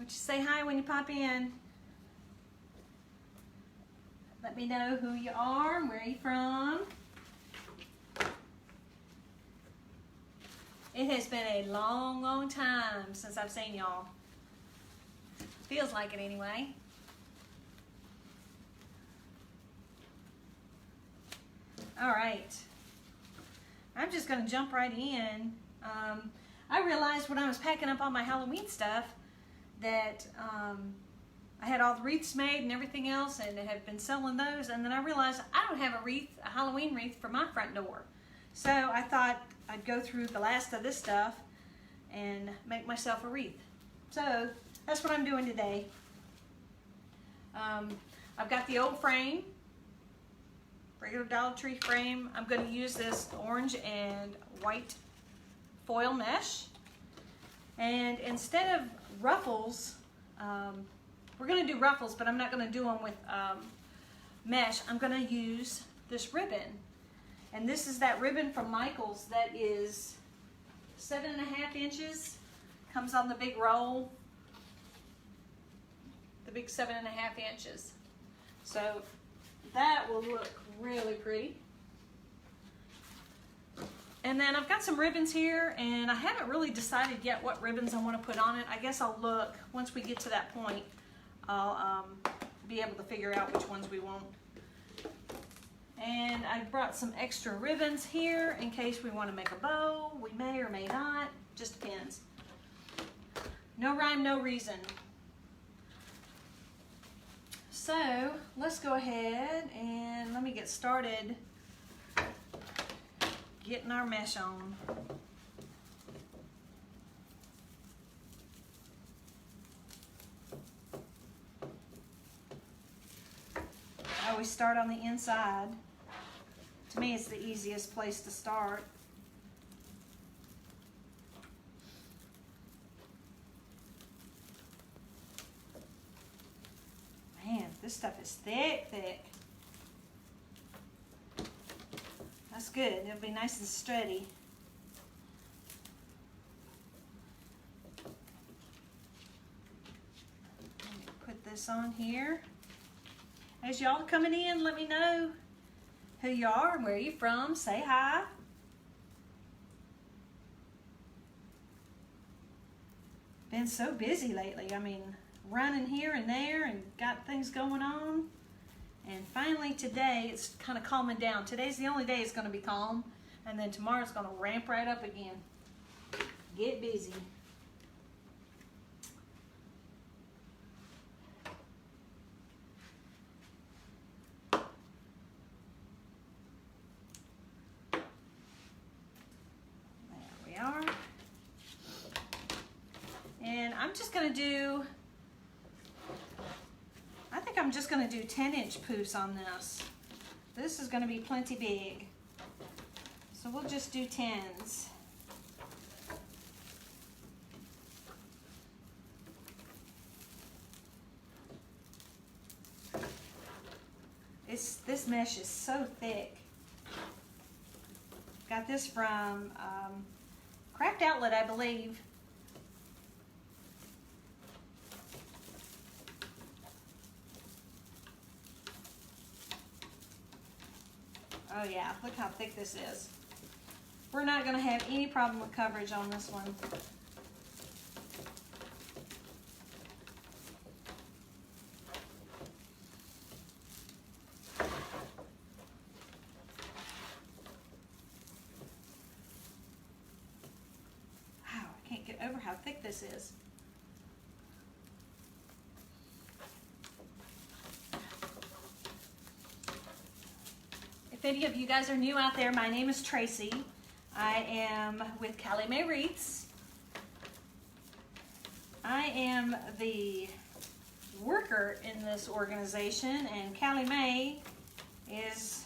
you say hi when you pop in. Let me know who you are and where you're from. It has been a long, long time since I've seen y'all. Feels like it anyway. All right. I'm just going to jump right in. I realized when I was packing up all my Halloween stuff that I had all the wreaths made and everything else, and have been selling those, and then I realized I don't have a Halloween wreath for my front door. So I thought I'd go through the last of this stuff and make myself a wreath. So that's what I'm doing today. I've got the old frame, regular Dollar Tree frame. I'm going to use this orange and white foil mesh. And instead of ruffles, we're going to do ruffles, but I'm not going to do them with mesh. I'm going to use this ribbon. And this is that ribbon from Michaels that is 7.5 inches. Comes on the big roll. The big 7.5 inches. So that will look really pretty. And then I've got some ribbons here, and I haven't really decided yet what ribbons I want to put on it. I guess I'll look once we get to that point. I'll be able to figure out which ones we want. And I brought some extra ribbons here in case we want to make a bow. We may or may not, just depends. No rhyme, no reason. So let's go ahead and let me get started getting our mesh on. I always start on the inside. To me, it's the easiest place to start. Man, this stuff is thick, thick. That's good. It'll be nice and steady. Let me put this on here. As y'all coming in, let me know who you are and where you're from. Say hi. Been so busy lately. I mean, running here and there and got things going on. And finally today, it's kind of calming down. Today's the only day it's going to be calm. And then tomorrow's going to ramp right up again. Get busy. There we are. And I'm just going to do, I think I'm just going to do 10-inch poofs on this. This is going to be plenty big. So we'll just do 10s. This mesh is so thick. Got this from Craft Outlet, I believe. Oh yeah, look how thick this is. We're not going to have any problem with coverage on this one. Wow, I can't get over how thick this is. If any of you guys are new out there, my name is Tracy. I am with Callie Mae Wreaths. I am the worker in this organization, and Callie Mae is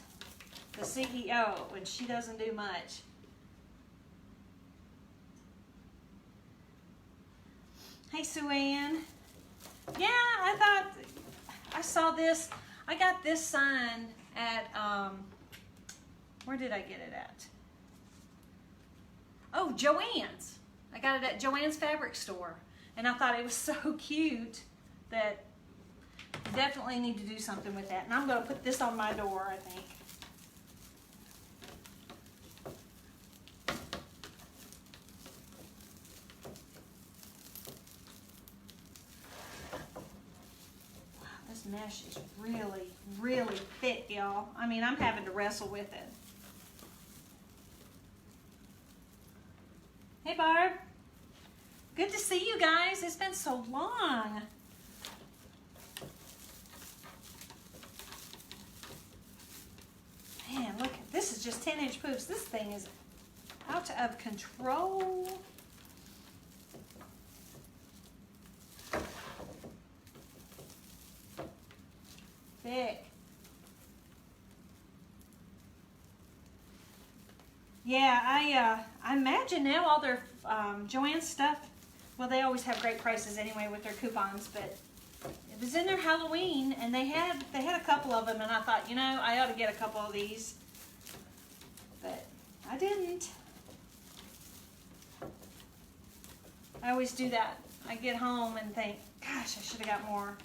the CEO, and she doesn't do much. Hey, Sue Ann. Yeah, I thought, I saw this. I got this sign at, where did I get it at? Oh, Joann's. I got it at Joann's Fabric Store. And I thought it was so cute that you definitely need to do something with that. And I'm going to put this on my door, I think. This mesh is really, really thick, y'all. I mean, I'm having to wrestle with it. Hey, Barb. Good to see you guys. It's been so long. Man, look, this is just 10-inch poops. This thing is out of control. Thick. Yeah, I imagine now all their Joann's stuff, well, they always have great prices anyway with their coupons, but it was in their Halloween, and they had a couple of them, and I thought, you know, I ought to get a couple of these, but I didn't. I always do that. I get home and think, gosh, I should have got more.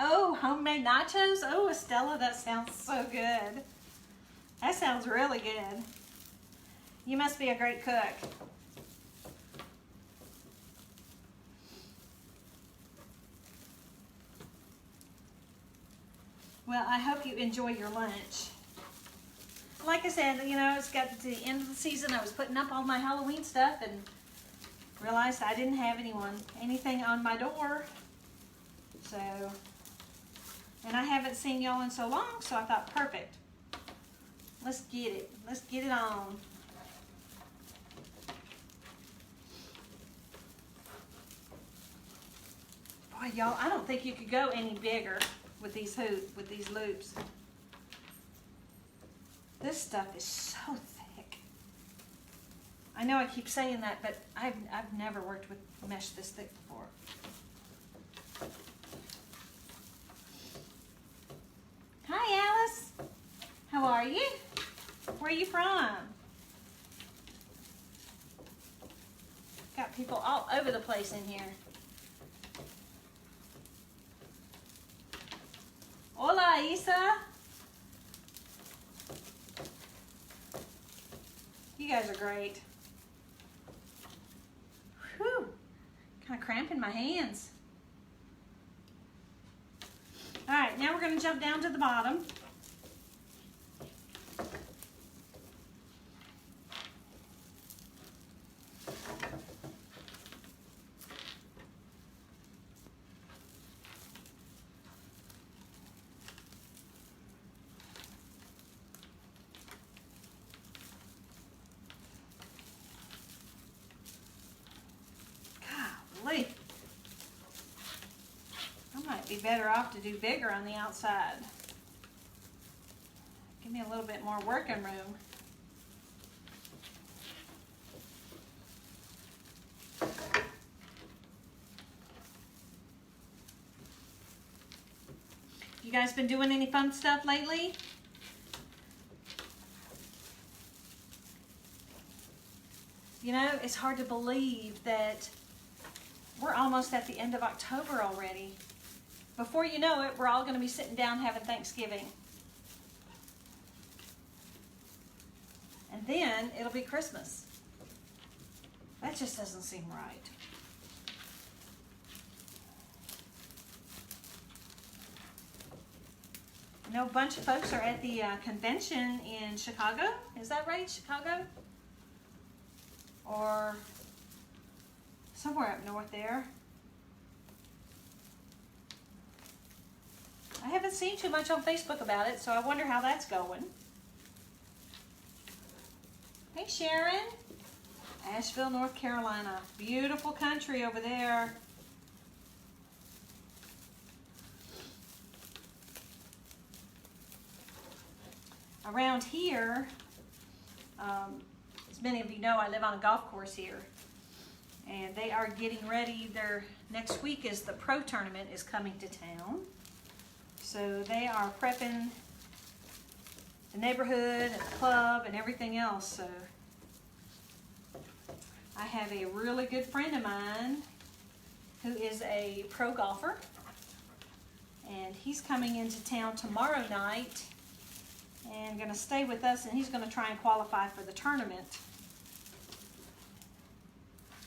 Oh, homemade nachos? Oh, Estella, that sounds so good. That sounds really good. You must be a great cook. Well, I hope you enjoy your lunch. Like I said, you know, it's got to the end of the season. I was putting up all my Halloween stuff and realized I didn't have anything on my door. So, and I haven't seen y'all in so long, so I thought, perfect. Let's get it. Let's get it on. Boy, y'all, I don't think you could go any bigger with these loops. This stuff is so thick. I know I keep saying that, but I've never worked with mesh this thick before. Hi, Alice. How are you? Where are you from? Got people all over the place in here. Hola, Isa. You guys are great. Whew. Kind of cramping my hands. All right, now we're going to jump down to the bottom. Golly. I might be better off to do bigger on the outside. Give me a little bit more working room. You guys been doing any fun stuff lately? You know, it's hard to believe that we're almost at the end of October already. Before you know it, we're all going to be sitting down having Thanksgiving. And then it'll be Christmas. That just doesn't seem right. I know a bunch of folks are at the convention in Chicago. Is that right, Chicago? Or somewhere up north there. I haven't seen too much on Facebook about it, so I wonder how that's going. Hey, Sharon. Asheville, North Carolina. Beautiful country over there. Around here, As many of you know, I live on a golf course here, and they are getting ready. Their next week is the pro tournament is coming to town, so they are prepping the neighborhood and the club and everything else. So I have a really good friend of mine who is a pro golfer, and he's coming into town tomorrow night and going to stay with us, and he's going to try and qualify for the tournament.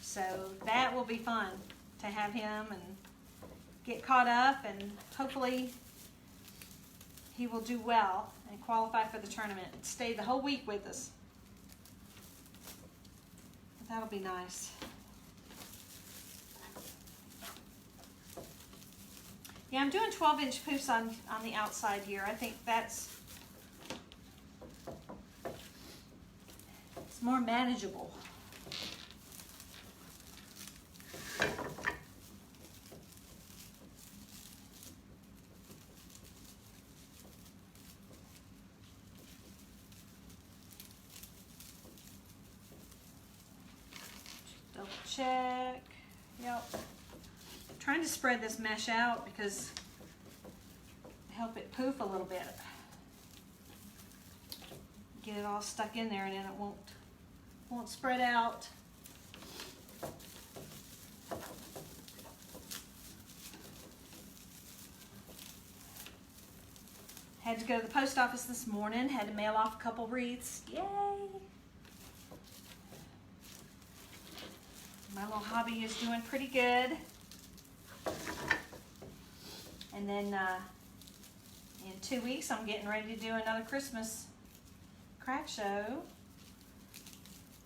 So that will be fun to have him and get caught up, and hopefully he will do well and qualify for the tournament and stay the whole week with us. That'll be nice. Yeah, I'm doing 12-inch poofs on the outside here. I think it's more manageable. Double check. Yep. Trying to spread this mesh out because help it poof a little bit. Get it all stuck in there, and then it won't spread out. Had to go to the post office this morning. Had to mail off a couple wreaths. Yay! My little hobby is doing pretty good. And then in 2 weeks, I'm getting ready to do another Christmas craft show.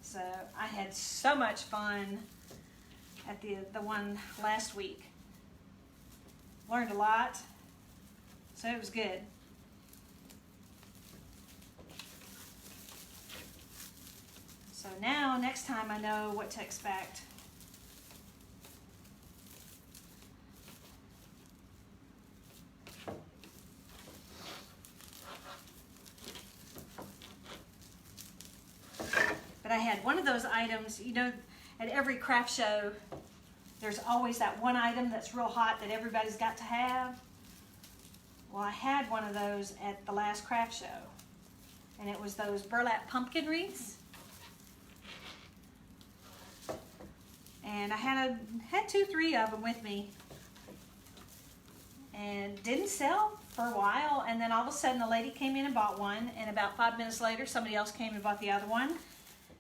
So I had so much fun at the one last week. Learned a lot, so it was good. So now, next time I know what to expect. But I had one of those items, you know, at every craft show, there's always that one item that's real hot that everybody's got to have. Well, I had one of those at the last craft show, and it was those burlap pumpkin wreaths. And I had 2, 3 of them with me, and didn't sell for a while. And then all of a sudden, a lady came in and bought one, and about 5 minutes later, somebody else came and bought the other one.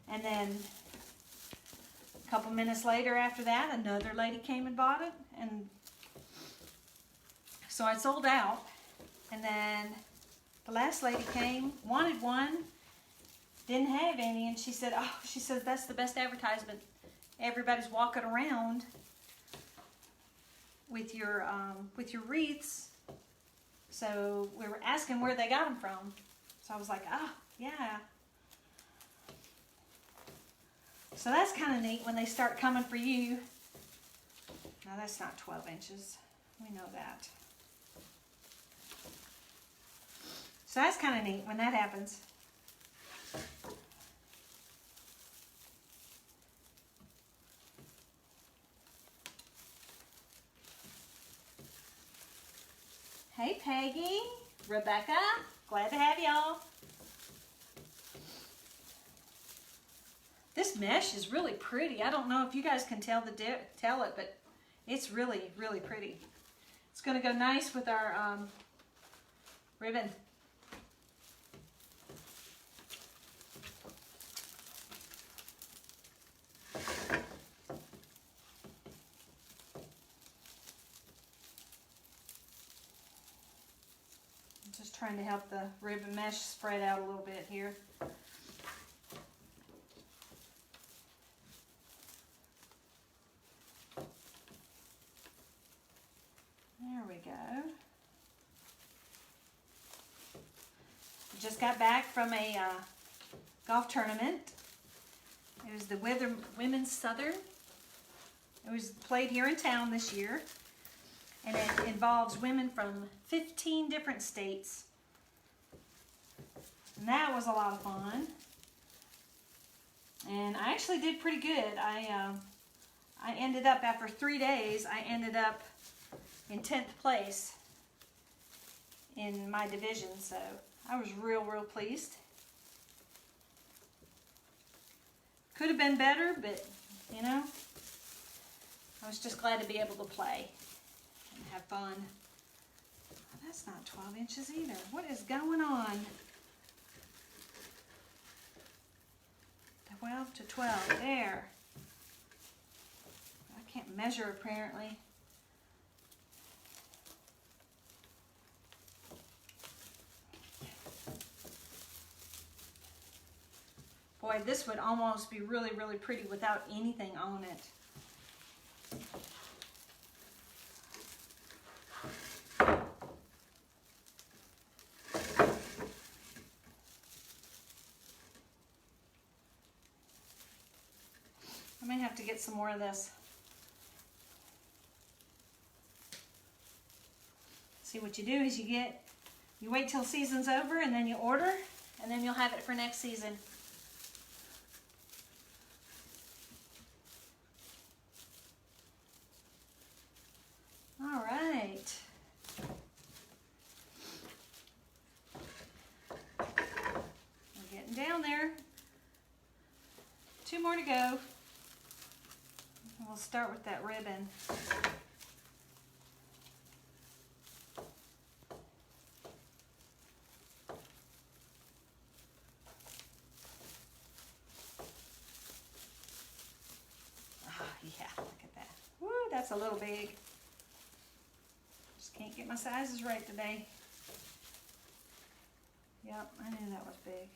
And then a couple minutes later after that, another lady came and bought it. And so I sold out. And then the last lady came, wanted one, didn't have any, and she said, that's the best advertisement. Everybody's walking around with your wreaths. So we were asking where they got them from. So I was like, yeah. So that's kind of neat when they start coming for you. Now that's not 12 inches. We know that. So that's kind of neat when that happens. Hey Peggy, Rebecca, glad to have y'all. This mesh is really pretty. I don't know if you guys can tell it, but it's really, really pretty. It's going to go nice with our ribbon. I'm just trying to help the ribbon mesh spread out a little bit here. There we go. Just got back from a golf tournament. It was the Women's Southern. It was played here in town this year, and it involves women from 15 different states. And that was a lot of fun. And I actually did pretty good. I ended up, after 3 days, I ended up in 10th place in my division, so I was real pleased. Could have been better, but you know, I was just glad to be able to play and have fun. That's not 12 inches either. What is going on? 12 to 12, there. I can't measure apparently. Boy, this would almost be really pretty without anything on it. I may have to get some more of this. See, what you do is you wait till season's over and then you order, and then you'll have it for next season. All right. We're getting down there. 2 more to go. We'll start with that ribbon. Oh, yeah, look at that. Woo, that's a little big. Just can't get my sizes right today. Yep, I knew that was big.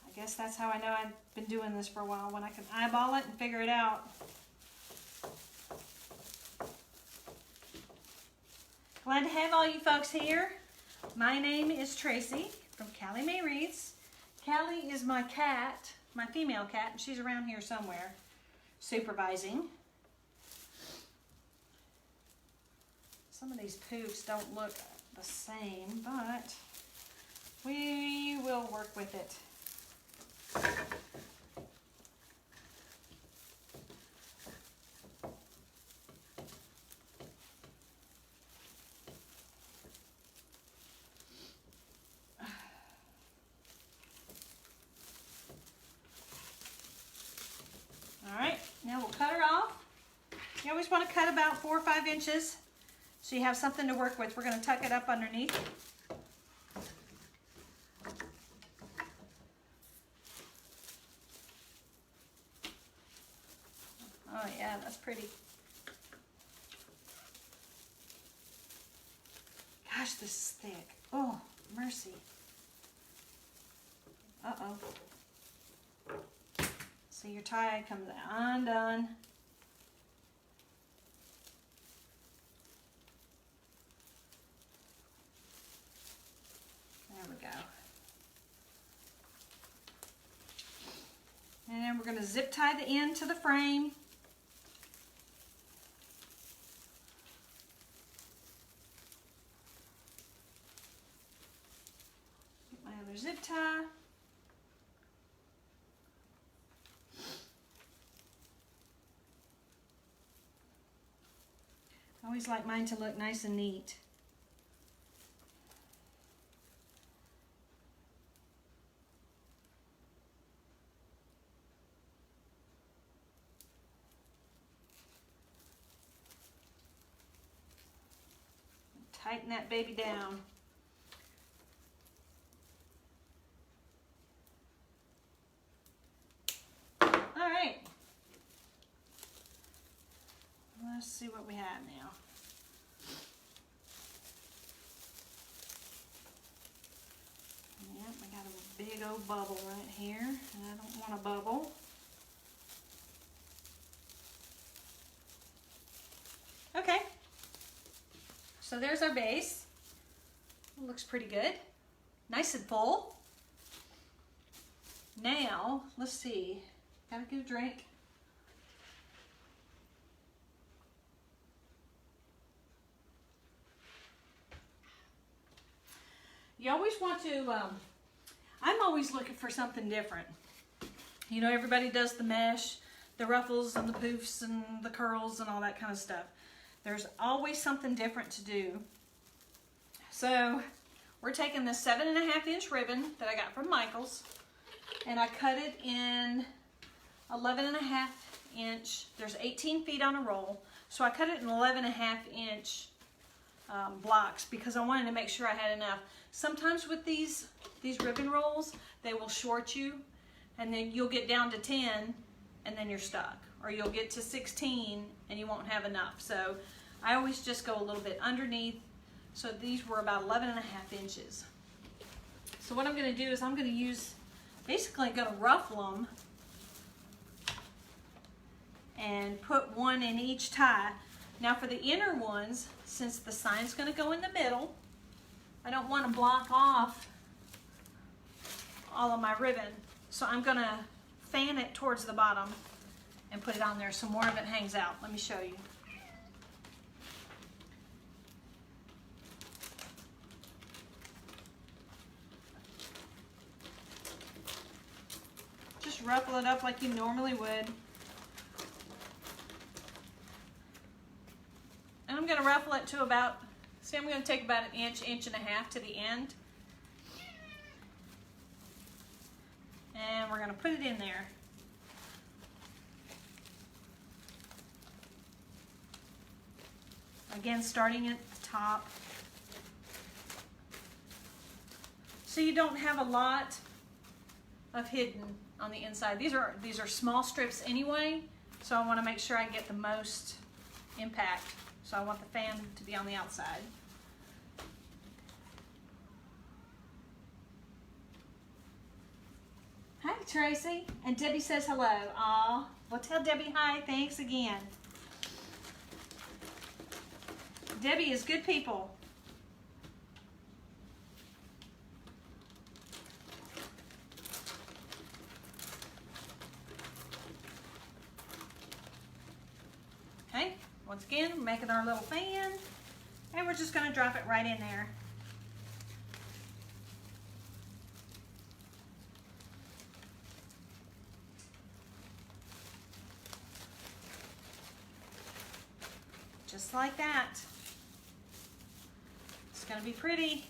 I guess that's how I know I've been doing this for a while, when I can eyeball it and figure it out. Glad to have all you folks here. My name is Tracy from Callie Mae Wreaths. Callie is my cat, my female cat, and she's around here somewhere supervising. Some of these poofs don't look the same, but we will work with it. All right, now we'll cut her off. You always want to cut about 4 or 5 inches so you have something to work with. We're going to tuck it up underneath. Oh yeah, that's pretty. Gosh, this is thick. Oh, mercy. Uh-oh. So your tie comes undone. There we go. And then we're going to zip tie the end to the frame. Get my other zip tie. I always like mine to look nice and neat. Tighten that baby down. All right. Let's see what we have now. Yep, I got a big old bubble right here, and I don't want a bubble. Okay. So there's our base. It looks pretty good. Nice and full. Now, let's see. Gotta get a drink. You always want to, I'm always looking for something different. You know, everybody does the mesh, the ruffles and the poofs and the curls and all that kind of stuff. There's always something different to do. So we're taking this 7.5 inch ribbon that I got from Michael's, and I cut it in 11.5 inch. There's 18 feet on a roll, so I cut it in 11.5 inch blocks because I wanted to make sure I had enough. Sometimes with these ribbon rolls, they will short you, and then you'll get down to 10 and then you're stuck, or you'll get to 16 and you won't have enough. So I always just go a little bit underneath. So these were about 11.5 inches. So what I'm going to do is I'm going to use, basically going to ruffle them and put one in each tie. Now for the inner ones, since the sign's going to go in the middle, I don't want to block off all of my ribbon. So I'm going to fan it towards the bottom and put it on there so more of it hangs out. Let me show you. Just ruffle it up like you normally would. And I'm going to ruffle it to about, see, I'm going to take about an inch, inch and a half to the end. And we're going to put it in there. Again, starting at the top. So you don't have a lot of hidden on the inside. These are small strips anyway, so I want to make sure I get the most impact. So I want the fan to be on the outside. Hi, Tracy. And Debbie says hello. Aw, well, tell Debbie hi. Thanks again. Debbie is good people. Okay, once again, we're making our little fan, and we're just going to drop it right in there. Just like that. It's going to be pretty.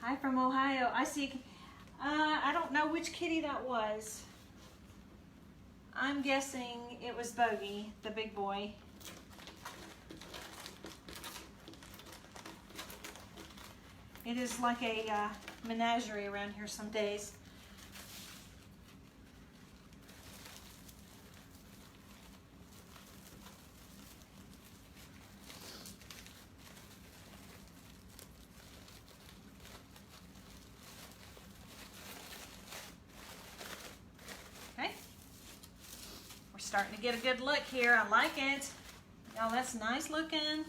Hi from Ohio. I see. I don't know which kitty that was. I'm guessing it was Bogey, the big boy. It is like a menagerie around here some days. Starting to get a good look here. I like it. Y'all, that's nice looking.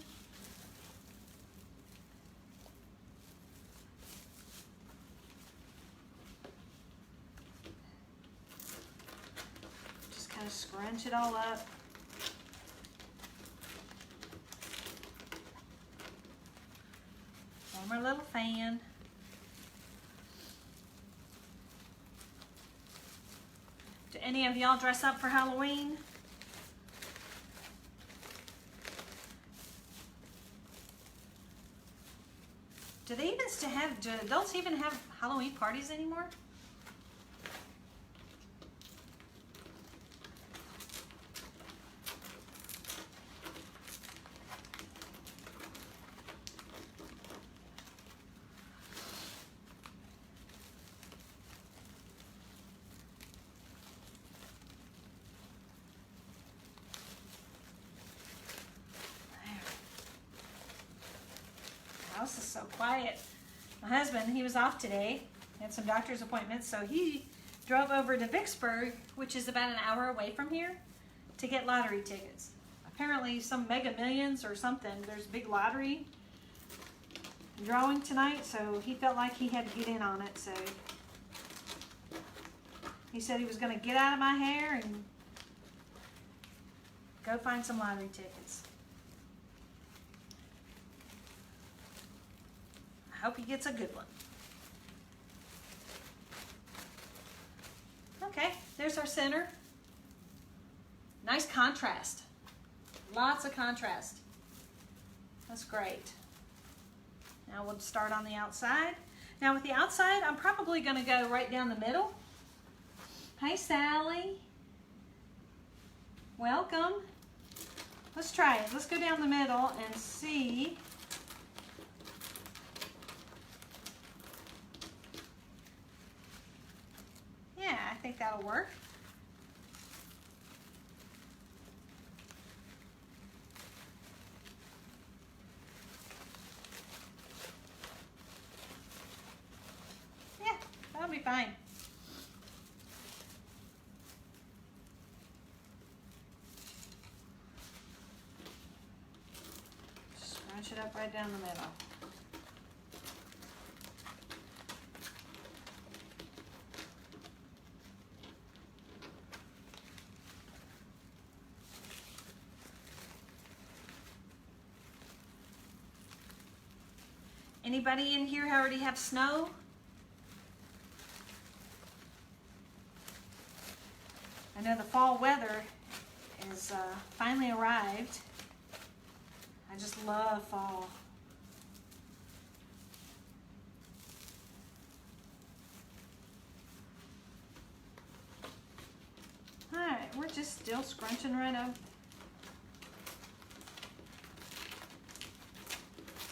Just kind of scrunch it all up. One more little fan. Do any of y'all dress up for Halloween? Do adults even have Halloween parties anymore? House is so quiet. My husband, he was off today, had some doctor's appointments, so he drove over to Vicksburg, which is about an hour away from here, to get lottery tickets. Apparently some Mega Millions or something, there's a big lottery drawing tonight, so he felt like he had to get in on it. So he said he was going to get out of my hair and go find some lottery tickets. I hope he gets a good one. Okay, there's our center. Nice contrast. Lots of contrast. That's great. Now we'll start on the outside. Now with the outside, I'm probably going to go right down the middle. Hi, Sally. Welcome. Let's try it. Let's go down the middle and see. Yeah, I think that'll work. Yeah, that'll be fine. Scrunch it up right down the middle. Anybody in here already have snow? I know the fall weather is finally arrived. I just love fall. All right, we're just still scrunching right up.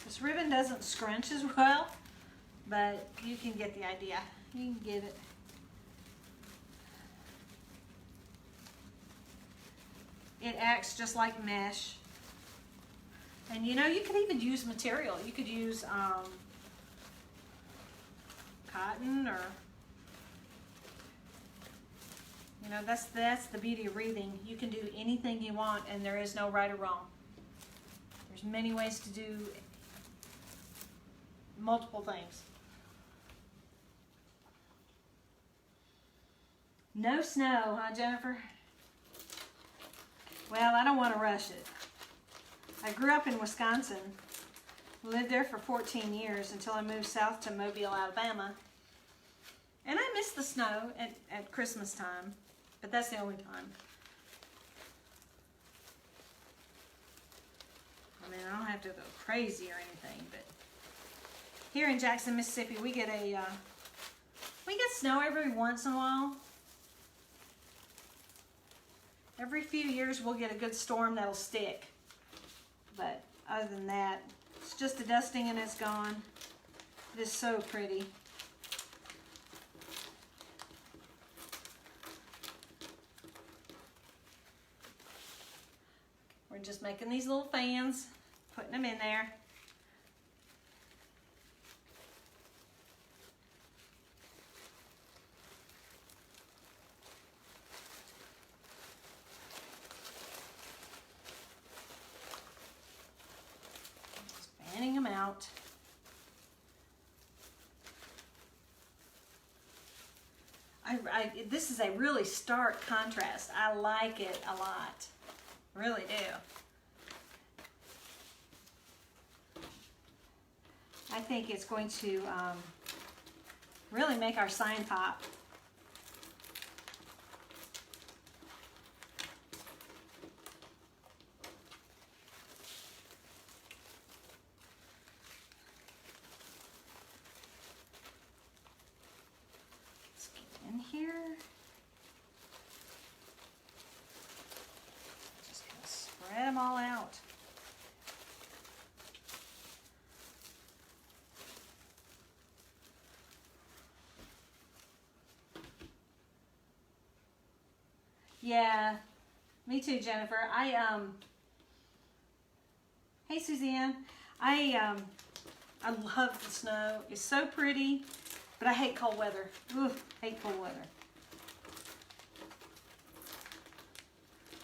This ribbon doesn't scrunch as well, but you can get the idea. You can get it. It acts just like mesh. And you know, you could even use material. You could use cotton, or, you know, that's the beauty of wreathing. You can do anything you want, and there is no right or wrong. There's many ways to do multiple things. No snow, huh, Jennifer? Well, I don't want to rush it. I grew up in Wisconsin, lived there for 14 years until I moved south to Mobile, Alabama. And I miss the snow at Christmas time, but that's the only time. I mean, I don't have to go crazy or anything, but here in Jackson, Mississippi, we get snow every once in a while. Every few years, we'll get a good storm that'll stick. But other than that, it's just a dusting and it's gone. It is so pretty. We're just making these little fans, putting them in there. Fanning them out. This is a really stark contrast. I like it a lot. Really do. I think it's going to really make our sign pop. Let's get in here. Just kind of spread them all out. Yeah, me too, Jennifer. Hey Suzanne, I love the snow. It's so pretty, but I hate cold weather. Ugh, hate cold weather.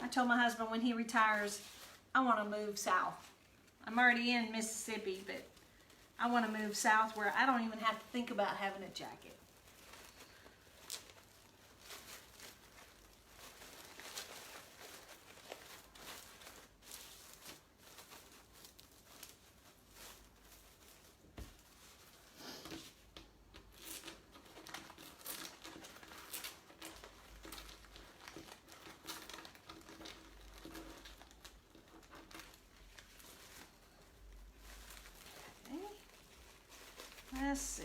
I told my husband when he retires, I want to move south. I'm already in Mississippi, but I want to move south where I don't even have to think about having a jacket. Let's see.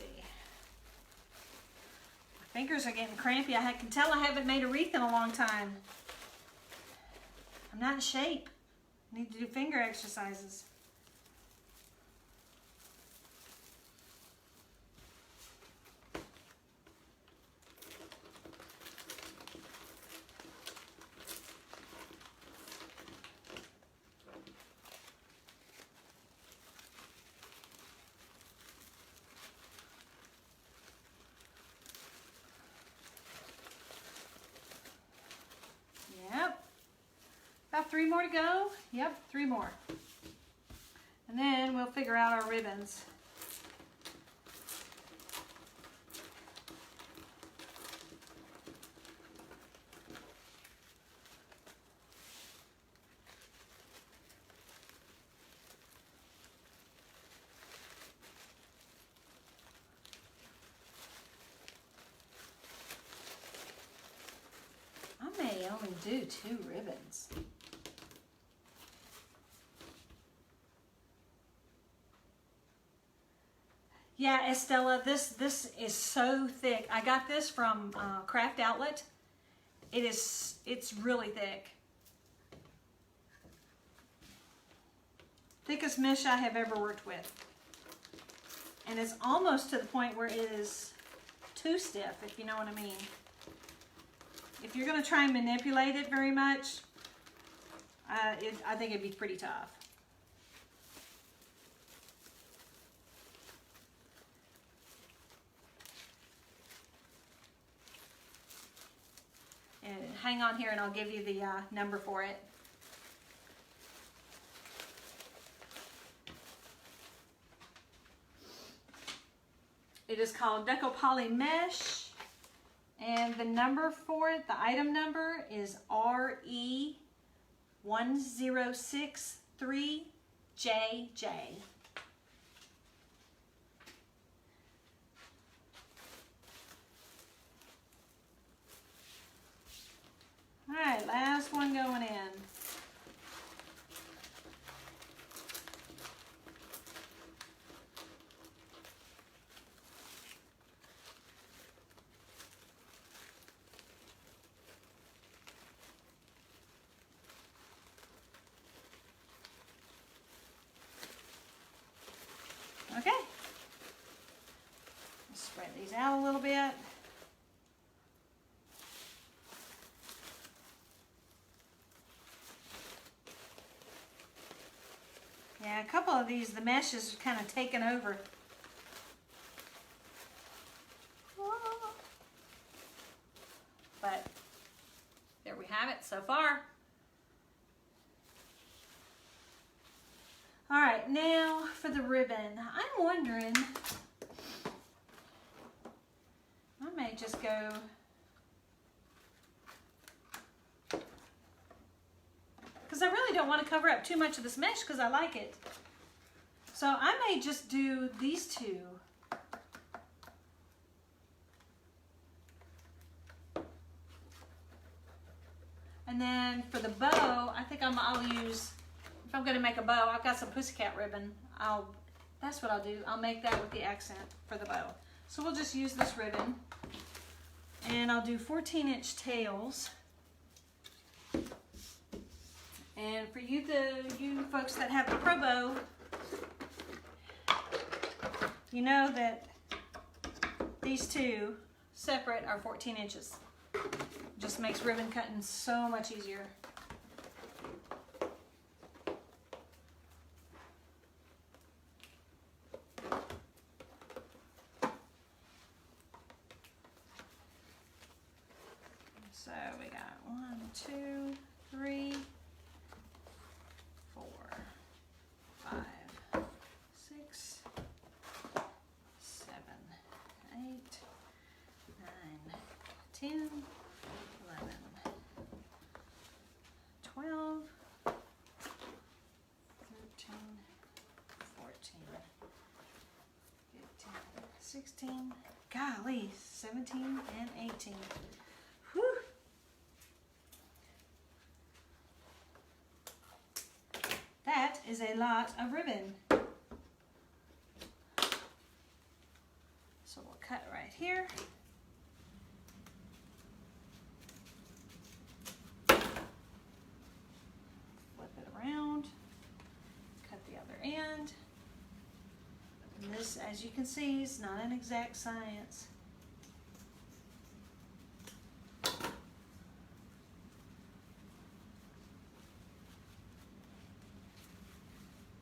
My fingers are getting crampy. I can tell I haven't made a wreath in a long time. I'm not in shape. I need to do finger exercises. About 3 more to go. Yep, 3 more. And then we'll figure out our ribbons. I may only do 2 ribbons. Yeah, Estella, this is so thick. I got this from Craft Outlet. It's really thick. Thickest mesh I have ever worked with. And it's almost to the point where it is too stiff, if you know what I mean. If you're going to try and manipulate it very much, I think it'd be pretty tough. And hang on here and I'll give you the number for it. It is called Deco Poly Mesh, and the number for it, the item number is RE1063JJ. All right, last one going in. Okay. Spread these out a little bit. Yeah, a couple of these, the mesh is kind of taken over. But there we have it so far. All right, now for the ribbon. I'm wondering, I may just go because I really don't want to cover up too much of this mesh because I like it. So I may just do these 2. And then for the bow, I think I'll use, if I'm going to make a bow, I've got some pussycat ribbon. That's what I'll do. I'll make that with the accent for the bow. So we'll just use this ribbon. And I'll do 14-inch tails. And for you folks that have the Pro Bow, you know that these 2 separate are 14 inches. Just makes ribbon cutting so much easier. So we got 1, 2, 3, 4, 5, 6, 7, 8, 9, 10, 11, 12, 13, 14, 15, 16, golly, 17 and 18. Whew. That is a lot of ribbon. here. Flip it around, cut the other end. And this, as you can see, is not an exact science.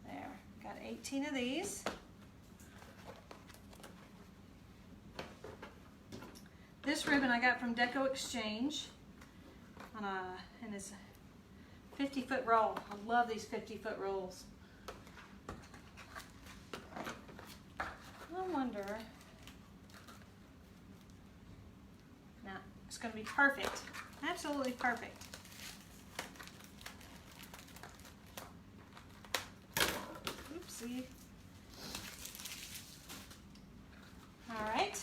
There, got 18 of these. This ribbon I got from Deco Exchange, and it's a 50-foot roll. I love these 50-foot rolls. I wonder, now it's going to be perfect, absolutely perfect. Oopsie. All right,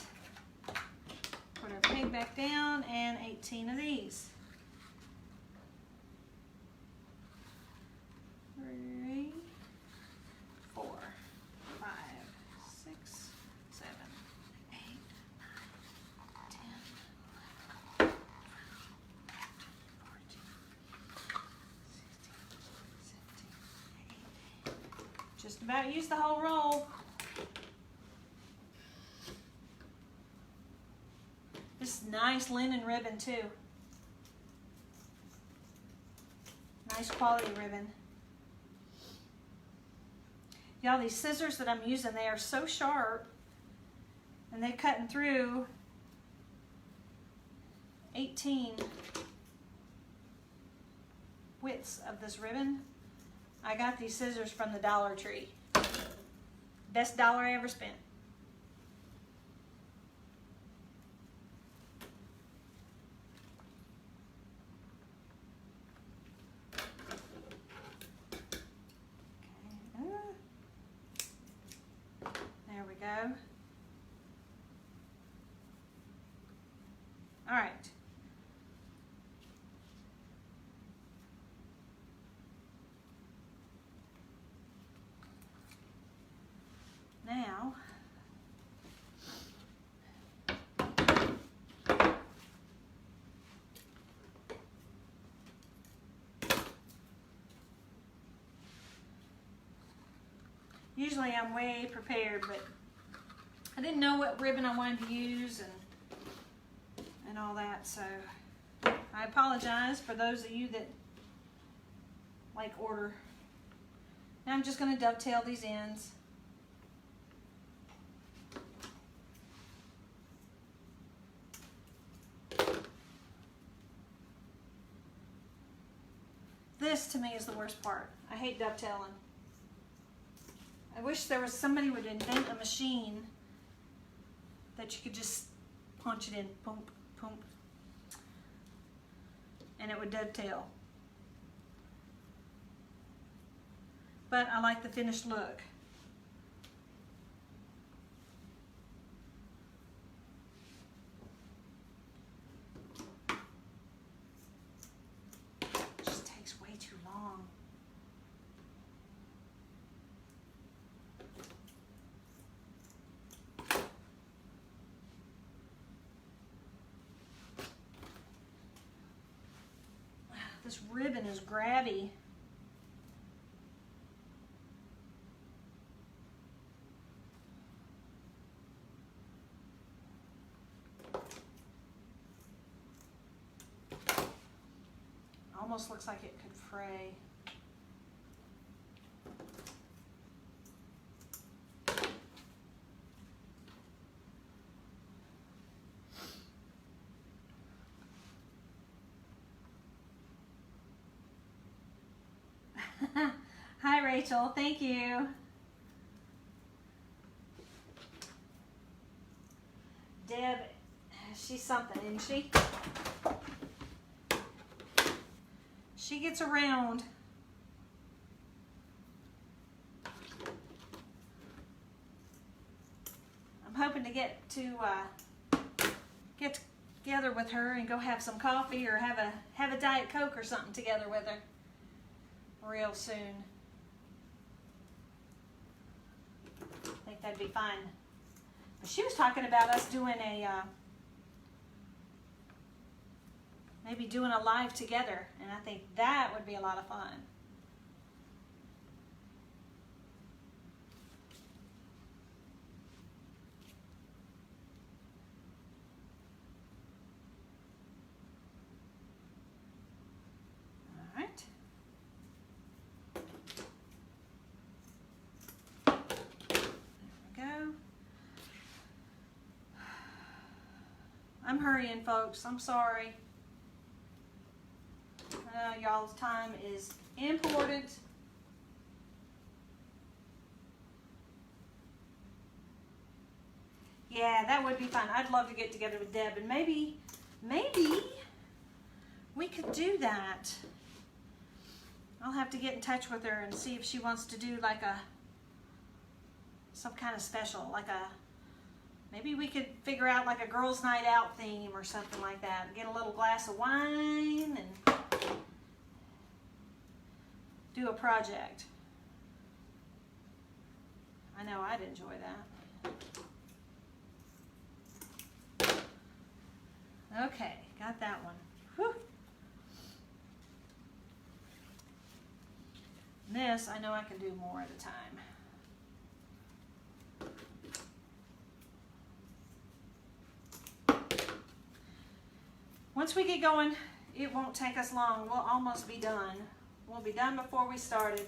put our peg back down and 18 of these. 3, 4, 5, 6, 7, 8, 9, 10, 11, 14, 16, 17, 18. Just about used the whole roll. This is nice linen ribbon too. Nice quality ribbon. Y'all, these scissors that I'm using, they are so sharp, and they're cutting through 18 widths of this ribbon. I got these scissors from the Dollar Tree. Best dollar I ever spent. There we go. All right. Now, usually I'm way prepared, but I didn't know what ribbon I wanted to use and all that, so I apologize for those of you that like order. Now I'm just going to dovetail these ends. This to me is the worst part. I hate dovetailing. I wish there was somebody who would invent a machine that you could just punch it in, pump, pump, and it would dovetail. But I like the finished look. It just takes way too long. This ribbon is grabby. Almost looks like it could fray. Hi, Rachel. Thank you. Deb, she's something, isn't she? She gets around. I'm hoping to get together with her and go have some coffee or have a Diet Coke or something together with her real soon. I think that'd be fun. She was talking about us doing a, maybe doing a live together, and I think that would be a lot of fun. All right. There we go. I'm hurrying, folks. I'm sorry. Y'all's time is important. Yeah, that would be fun. I'd love to get together with Deb, and maybe we could do that. I'll have to get in touch with her and see if she wants to do like some kind of special, maybe we could figure out like a girls' night out theme or something like that. Get a little glass of wine and do a project. I know I'd enjoy that. Okay, got that one. Whew. This, I know I can do more at a time. Once we get going, it won't take us long. We'll almost be done. We'll be done before we started.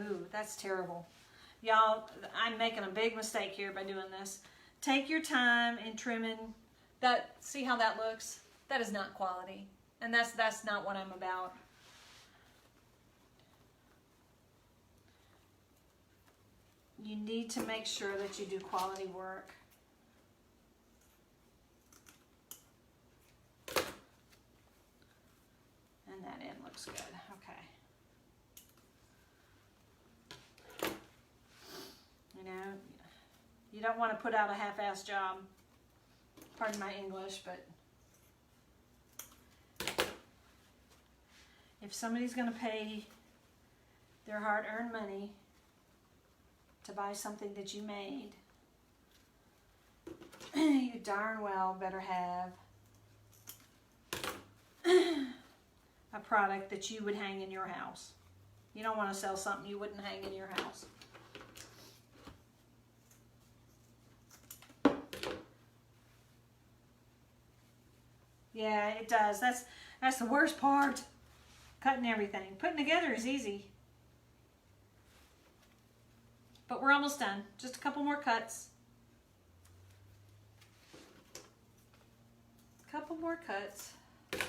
Ooh, that's terrible. Y'all, I'm making a big mistake here by doing this. Take your time in trimming that. See how that looks? That is not quality. And that's not what I'm about. You need to make sure that you do quality work. And that end looks good. Okay. You know, you don't want to put out a half-assed job. Pardon my English, but if somebody's going to pay their hard-earned money to buy something that you made, you darn well better have a product that you would hang in your house. You don't want to sell something you wouldn't hang in your house. Yeah, it does. That's the worst part. Cutting everything. Putting together is easy. But we're almost done. Just a couple more cuts. Couple more cuts. And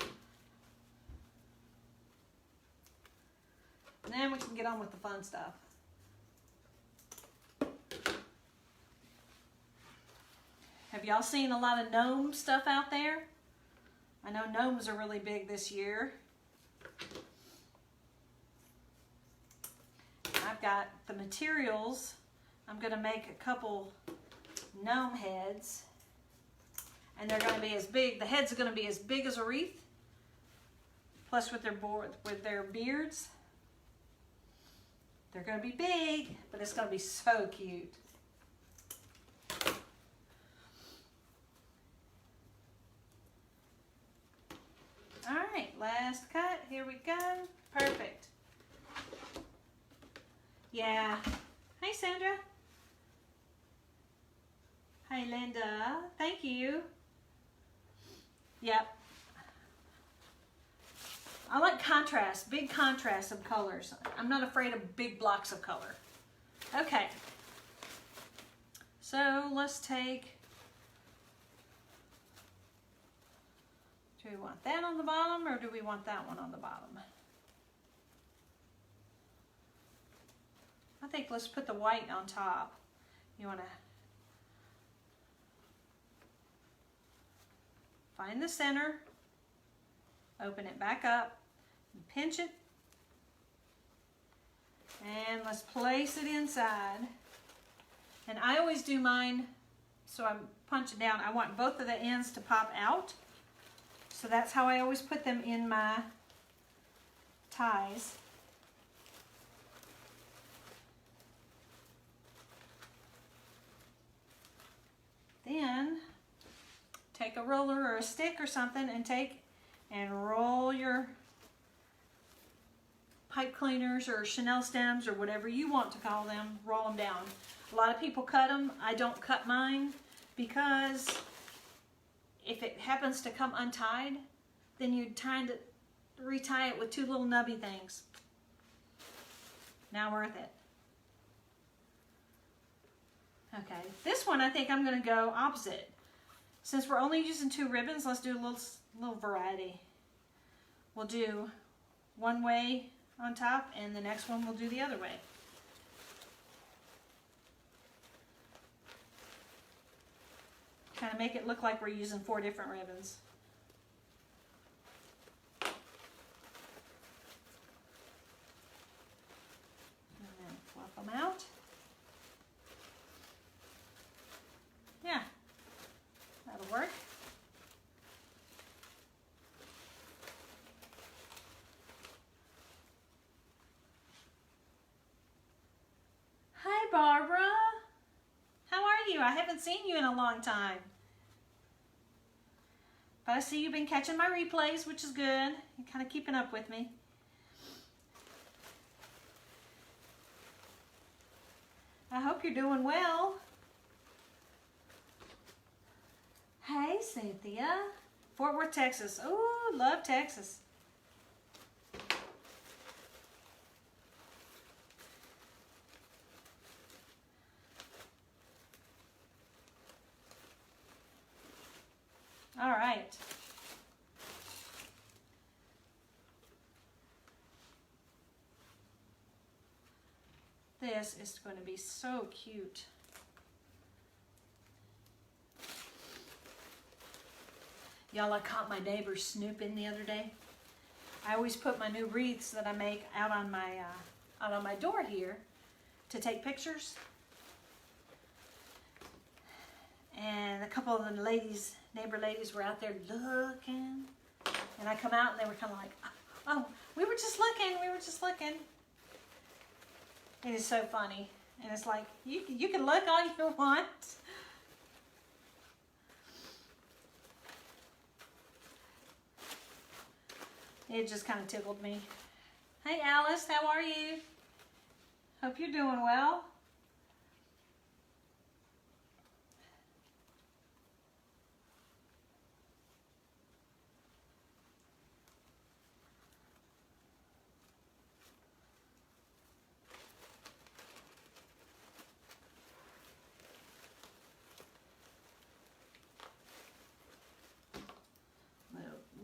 then we can get on with the fun stuff. Have y'all seen a lot of gnome stuff out there? I know gnomes are really big this year. I've got the materials. I'm going to make a couple gnome heads. And they're going to be as big. The heads are going to be as big as a wreath. Plus with their beards. They're going to be big, but it's going to be so cute. All right, last cut. Here we go. Perfect. Yeah. Hey, Sandra. Hey, Linda. Thank you. Yep. I like contrast, big contrast of colors. I'm not afraid of big blocks of color. Okay. So let's take, do we want that on the bottom or do we want that one on the bottom? I think let's put the white on top. You want to find the center, open it back up, and pinch it, and let's place it inside. And I always do mine, so I'm punching down. I want both of the ends to pop out. So that's how I always put them in my ties. Then take a roller or a stick or something and take and roll your pipe cleaners or Chanel stems or whatever you want to call them, roll them down. A lot of people cut them. I don't cut mine because if it happens to come untied, then you're trying to retie it with two little nubby things. Not worth it. Okay, this one I think I'm going to go opposite. Since we're only using 2 ribbons, let's do a little variety. We'll do one way on top, and the next one we'll do the other way. Kind of make it look like we're using 4 different ribbons. And then fluff them out. Yeah, that'll work. Hi, Barbara. How are you? I haven't seen you in a long time. But I see you've been catching my replays, which is good. You're kind of keeping up with me. I hope you're doing well. Hey, Cynthia. Fort Worth, Texas. Oh, love Texas. All right. This is going to be so cute. Y'all, I caught my neighbor snooping the other day. I always put my new wreaths that I make out on my door here to take pictures. And a couple of the ladies, neighbor ladies, were out there looking. And I come out and they were kind of like, oh, we were just looking, we were just looking. It is so funny. And it's like, you can look all you want. It just kind of tickled me. Hey Alice, how are you? Hope you're doing well.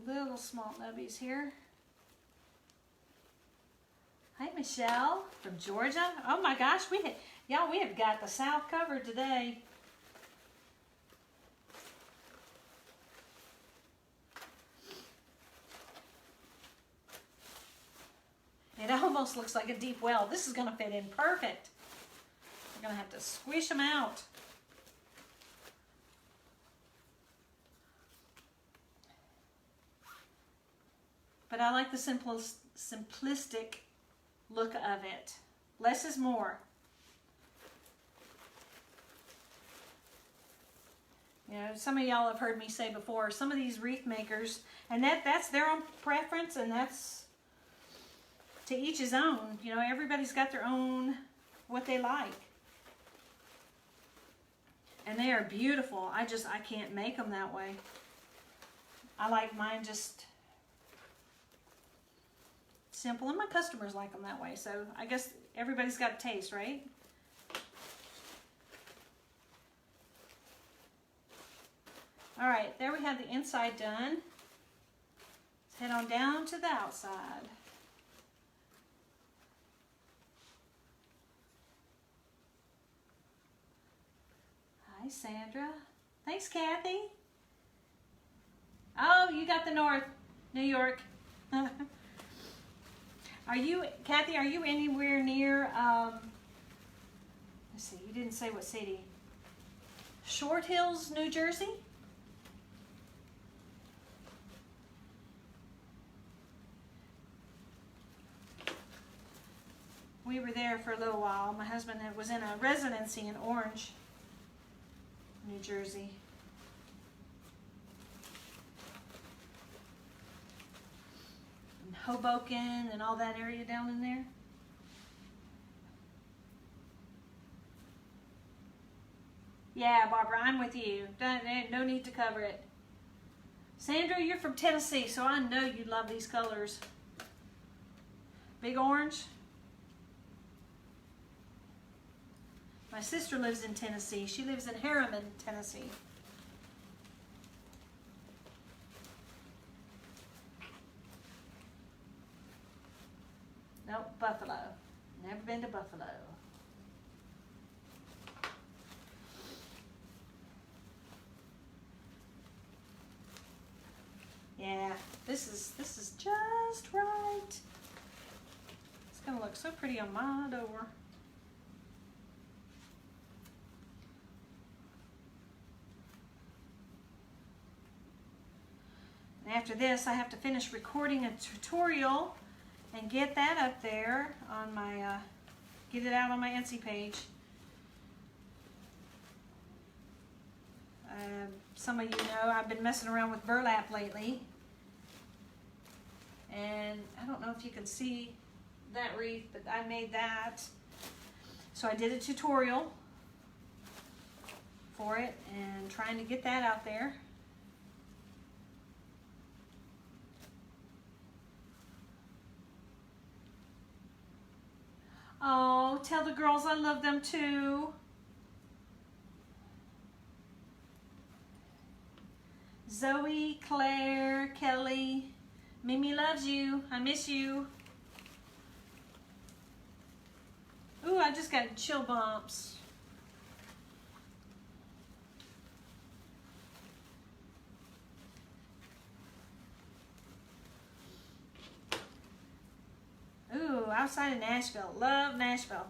Little small nubbies here. Hey Michelle from Georgia. Oh my gosh, we have got the South covered today. It almost looks like a deep well. This is going to fit in perfect. We're going to have to squish them out. But I like the simplistic look of it. Less is more. You know, some of y'all have heard me say before, some of these wreath makers, and that's their own preference, and that's to each his own. You know, everybody's got their own, what they like. And they are beautiful. I can't make them that way. I like mine just simple, and my customers like them that way. So I guess everybody's got a taste, right? All right, there we have the inside done. Let's head on down to the outside. Hi, Sandra. Thanks, Kathy. Oh, you got the North New York. Are you, Kathy, are you anywhere near, let's see, you didn't say what city. Short Hills, New Jersey? We were there for a little while. My husband was in a residency in Orange, New Jersey. And Hoboken and all that area down in there. Yeah, Barbara, I'm with you. No need to cover it. Sandra, you're from Tennessee, so I know you love these colors. Big orange. My sister lives in Tennessee. She lives in Harriman, Tennessee. Nope, Buffalo. Never been to Buffalo. Yeah, this is just right. It's gonna look so pretty on my door. And after this, I have to finish recording a tutorial and get that up there on my, get it out on my Etsy page. Some of you know I've been messing around with burlap lately. And I don't know if you can see that wreath, but I made that. So I did a tutorial for it and trying to get that out there. Oh, tell the girls I love them too. Zoe, Claire, Kelly, Mimi loves you. I miss you. Ooh, I just got chill bumps. Ooh, outside of Nashville. Love Nashville.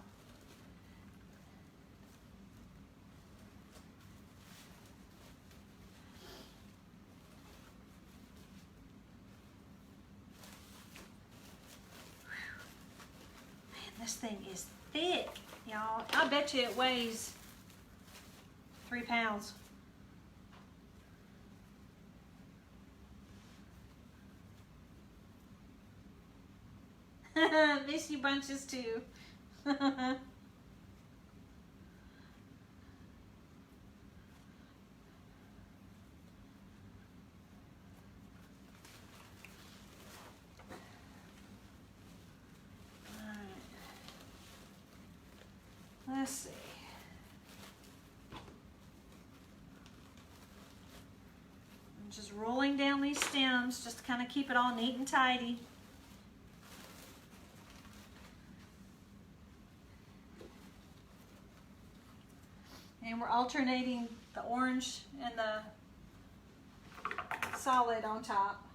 This thing is thick, y'all. I bet you it weighs 3 pounds. Miss you bunches too. Let's see. I'm just rolling down these stems just to kind of keep it all neat and tidy. And we're alternating the orange and the solid on top.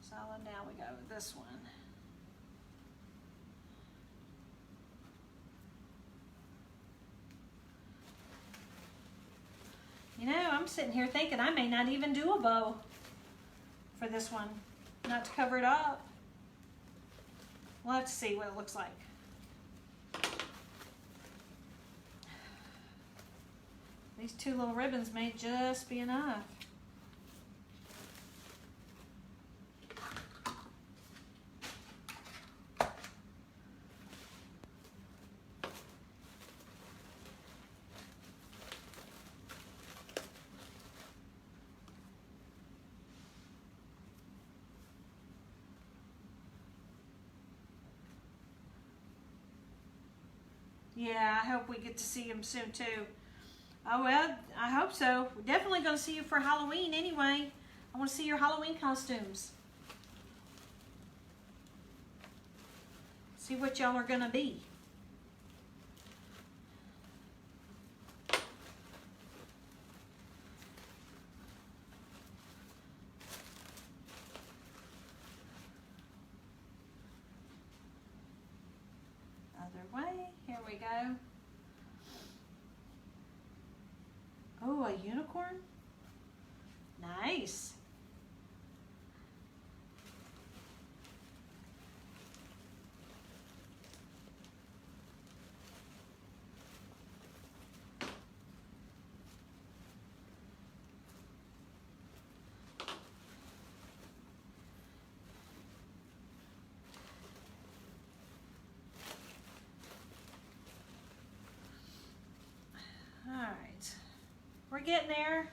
Solid, now we go with this one. You know, I'm sitting here thinking I may not even do a bow for this one, not to cover it up. We'll have to see what it looks like. These 2 little ribbons may just be enough. Yeah, I hope we get to see him soon too. Oh well, I hope so. We're definitely going to see you for Halloween anyway. I want to see your Halloween costumes. See what y'all are going to be. go. Oh, a unicorn? Nice. All right, we're getting there.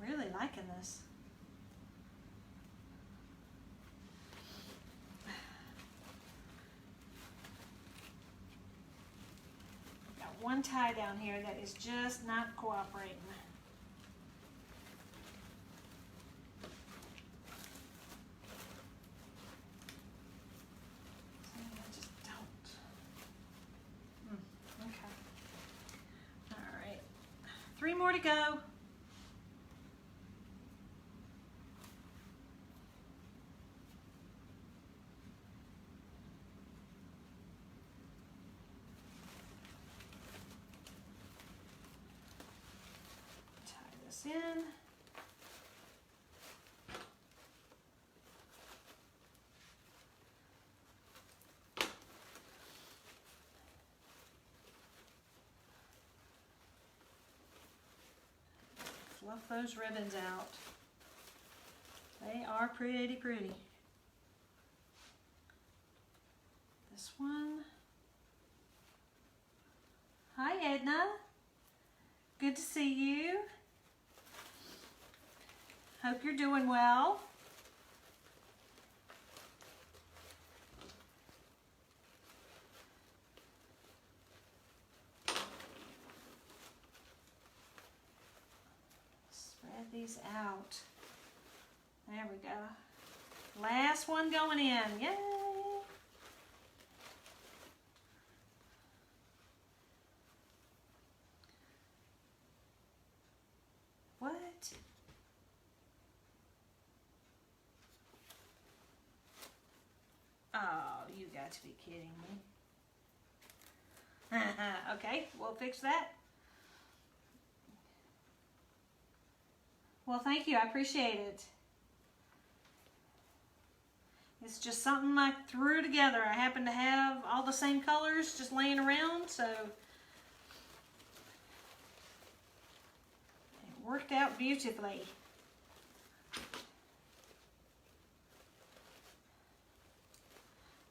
Really liking this. Got one tie down here that is just not cooperating. I just don't. Okay. All right. 3 more to go. In. Fluff those ribbons out. They are pretty, pretty. This one. Hi, Edna. Good to see you. Hope you're doing well. Spread these out. There we go. Last one going in. Yay! What? Oh, you got to be kidding me. Okay, we'll fix that. Well, thank you. I appreciate it. It's just something I threw together. I happen to have all the same colors just laying around, so it worked out beautifully.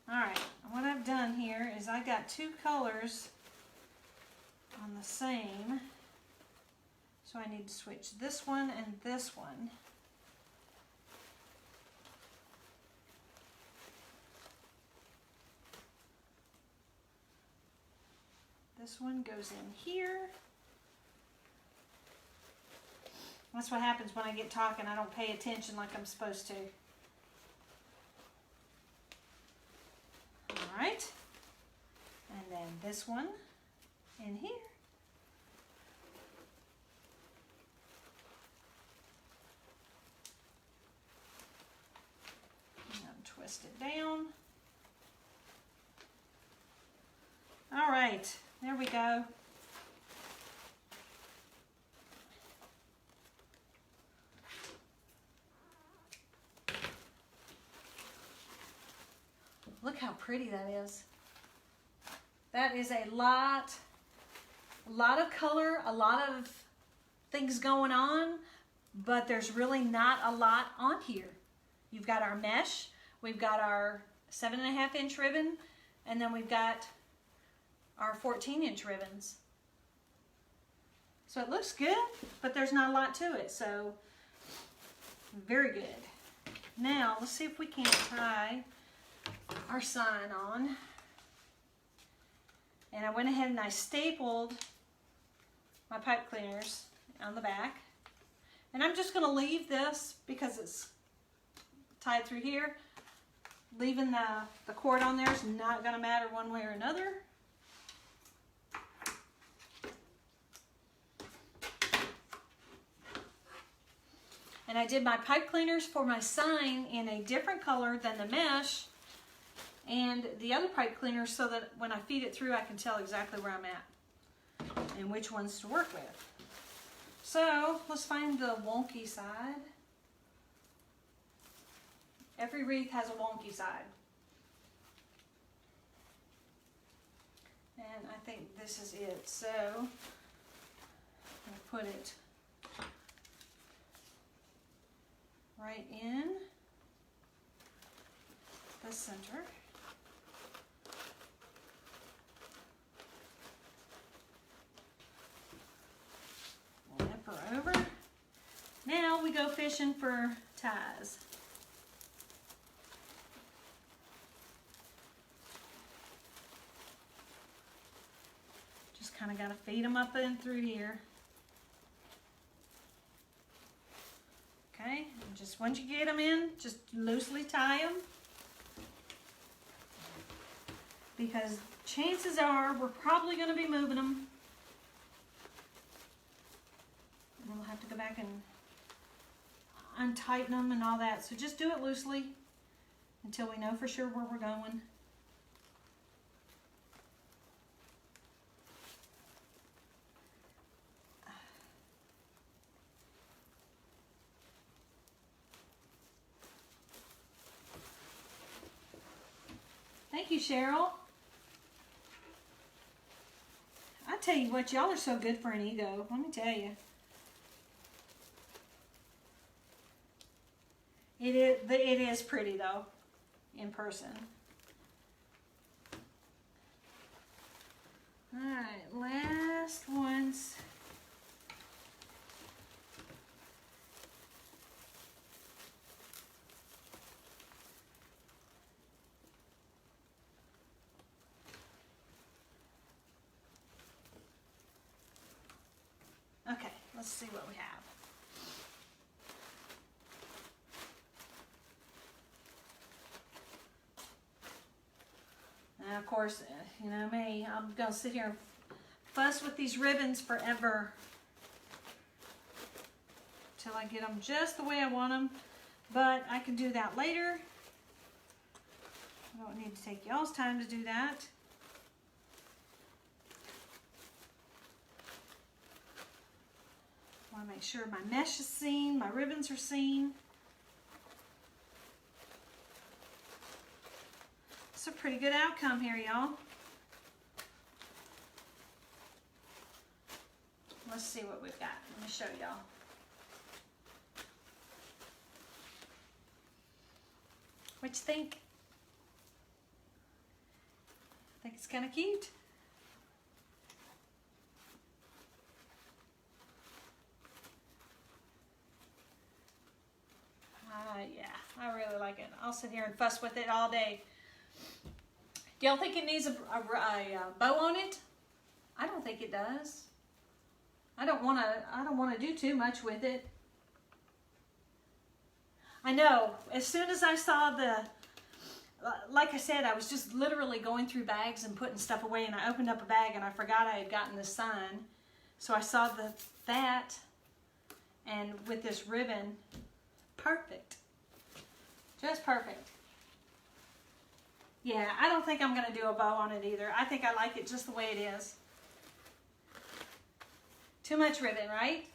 All right, what I've done here is I got 2 colors on the same, so I need to switch this one and this one. This one goes in here. That's what happens when I get talking. I don't pay attention like I'm supposed to. All right, and then this one in here. And twist it down. All right, there we go. Look how pretty that is. That is a lot of color, a lot of things going on, but there's really not a lot on here. You've got our mesh, we've got our 7.5 inch ribbon, and then we've got our 14-inch ribbons. So it looks good, but there's not a lot to it, so very good. Now, let's see if we can't tie our sign on. And I went ahead and I stapled my pipe cleaners on the back. And I'm just going to leave this because it's tied through here. Leaving the cord on there is not going to matter one way or another. And I did my pipe cleaners for my sign in a different color than the mesh and the other pipe cleaners, so that when I feed it through, I can tell exactly where I'm at and which ones to work with. So let's find the wonky side. Every wreath has a wonky side. And I think this is it. So I'll put it right in the center. Flip her over. Now we go fishing for ties. Just kind of got to feed them up in through here. Okay, and just once you get them in, just loosely tie them. Because chances are we're probably going to be moving them. And we'll have to go back and untighten them and all that. So just do it loosely until we know for sure where we're going. Thank you, Cheryl. I tell you what, y'all are so good for an ego. Let me tell you. It is pretty though, in person. All right, last ones. Okay, let's see what we have. And of course, you know me, I'm gonna sit here and fuss with these ribbons forever till I get them just the way I want them, but I can do that later. I don't need to take y'all's time to do that. I want to make sure my mesh is seen, my ribbons are seen. It's a pretty good outcome here, y'all. Let's see what we've got. Let me show y'all. What you think? I think it's kind of cute. Yeah, I really like it. I'll sit here and fuss with it all day. Do y'all think it needs a bow on it? I don't think it does. I don't want to do too much with it. I know. As soon as I saw like I said, I was just literally going through bags and putting stuff away, and I opened up a bag and I forgot I had gotten the sign. So I saw that, and with this ribbon, perfect. Just perfect. Yeah, I don't think I'm going to do a bow on it either. I think I like it just the way it is. Too much ribbon, right?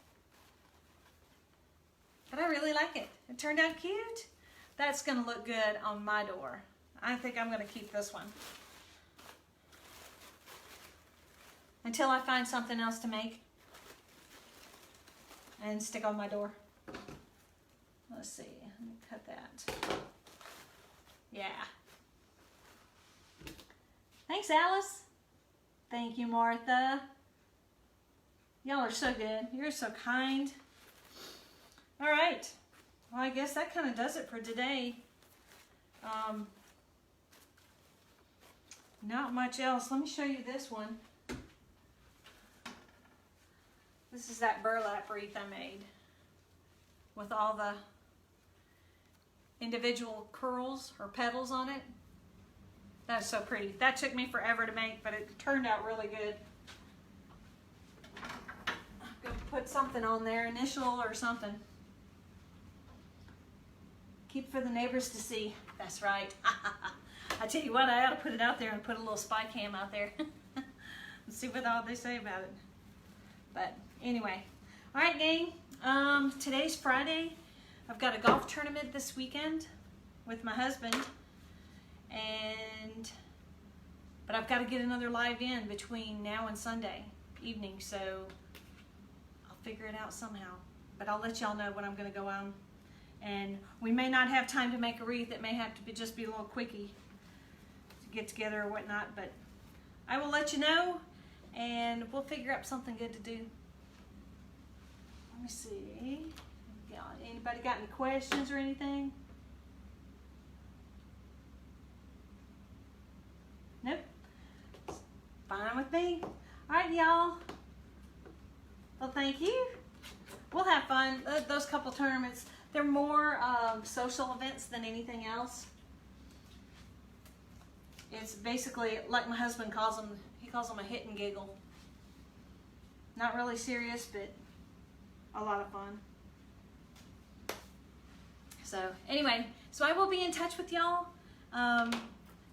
But I really like it. It turned out cute. That's going to look good on my door. I think I'm going to keep this one until I find something else to make and stick on my door. Let's see. Let me cut that. Yeah. Thanks, Alice. Thank you, Martha. Y'all are so good. You're so kind. All right. Well, I guess that kind of does it for today. Not much else. Let me show you this one. This is that burlap wreath I made with all the individual curls or petals on it. That's so pretty. That took me forever to make, but it turned out really good. I'm going to put something on there, initial or something. Keep for the neighbors to see. That's right. I tell you what, I ought to put it out there and put a little spy cam out there. And see what all they say about it. But anyway. All right, gang. Today's Friday. I've got a golf tournament this weekend with my husband. But I've got to get another live in between now and Sunday evening, so I'll figure it out somehow. But I'll let y'all know when I'm going to go on. And we may not have time to make a wreath. It may have to just be a little quickie to get together or whatnot. But I will let you know, and we'll figure out something good to do. Let me see. Anybody got any questions or anything? Nope. Fine with me. All right, y'all. Well, thank you. We'll have fun. Those couple tournaments, they're more social events than anything else. It's basically, like my husband calls them, he calls them a hit and giggle. Not really serious, but a lot of fun. So anyway, so I will be in touch with y'all.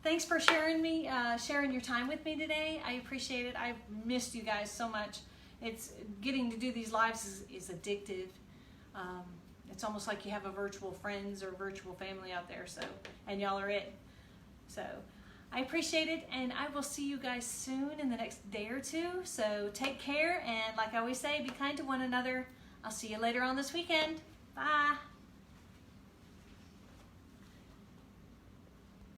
Thanks for sharing your time with me today. I appreciate it. I've missed you guys so much. It's getting to do these lives is addictive. It's almost like you have a virtual friends or virtual family out there. So, and y'all are it. So I appreciate it, and I will see you guys soon in the next day or two. So take care, and like I always say, be kind to one another. I'll see you later on this weekend. Bye.